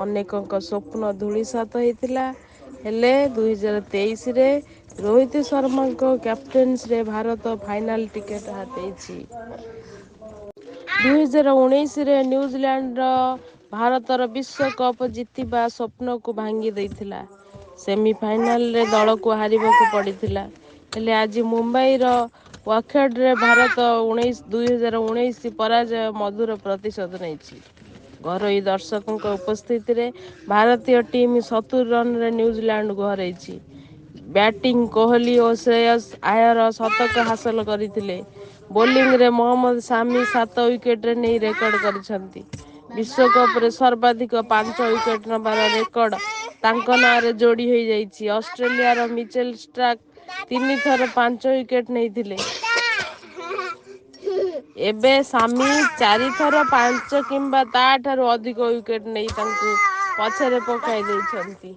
ଅନେକଙ୍କ ସ୍ୱପ୍ନ ଧୂଳିସାତ ହେଇଥିଲା। ହେଲେ 2023ରେ ରୋହିତ ଶର୍ମାଙ୍କ କ୍ୟାପ୍ଟେନ୍ସିରେ ଭାରତ ଫାଇନାଲ୍ ଟିକେଟ୍ ହାତେଇଛି। 2019ରେ ନ୍ୟୁଜିଲ୍ୟାଣ୍ଡର ଭାରତର ବିଶ୍ୱକପ୍ ଜିତିବା ସ୍ୱପ୍ନକୁ ଭାଙ୍ଗି ଦେଇଥିଲା। ସେମିଫାଇନାଲରେ ଦଳକୁ ହାରିବାକୁ ପଡ଼ିଥିଲା। ହେଲେ ଆଜି ମୁମ୍ବାଇର ୱାଖେଡରେ ଭାରତ 2019 ପରାଜୟ ମଧୁର ପ୍ରତିଶୋଧ ନେଇଛି। ଘରୋଇ ଦର୍ଶକଙ୍କ ଉପସ୍ଥିତିରେ ଭାରତୀୟ ଟିମ୍ 70 ରନରେ ନ୍ୟୁଜିଲାଣ୍ଡକୁ ହରାଇଛି। ବ୍ୟାଟିଂ କୋହଲି ଓ ଶ୍ରେୟସ ଆୟର ଶତକ ହାସଲ କରିଥିଲେ। ବୋଲିଂରେ ମହମ୍ମଦ ସାମି 7 ୱିକେଟରେ ନେଇ ରେକର୍ଡ କରିଛନ୍ତି। ବିଶ୍ୱକପରେ ସର୍ବାଧିକ 5 ୱିକେଟ୍ ନେବାର ରେକର୍ଡ ତାଙ୍କ ନାଁରେ ଯୋଡ଼ି ହୋଇଯାଇଛି। ଅଷ୍ଟ୍ରେଲିଆର ମିଚେଲ ଷ୍ଟାର୍କ 3 ଥର 5 ୱିକେଟ୍ ନେଇଥିଲେ। ଏବେ ସାମି 4 ଥର 5 କିମ୍ବା ତାଠାରୁ ଅଧିକ ୱିକେଟ୍ ନେଇ ତାଙ୍କୁ ପଛରେ ପକାଇ ଦେଇଛନ୍ତି।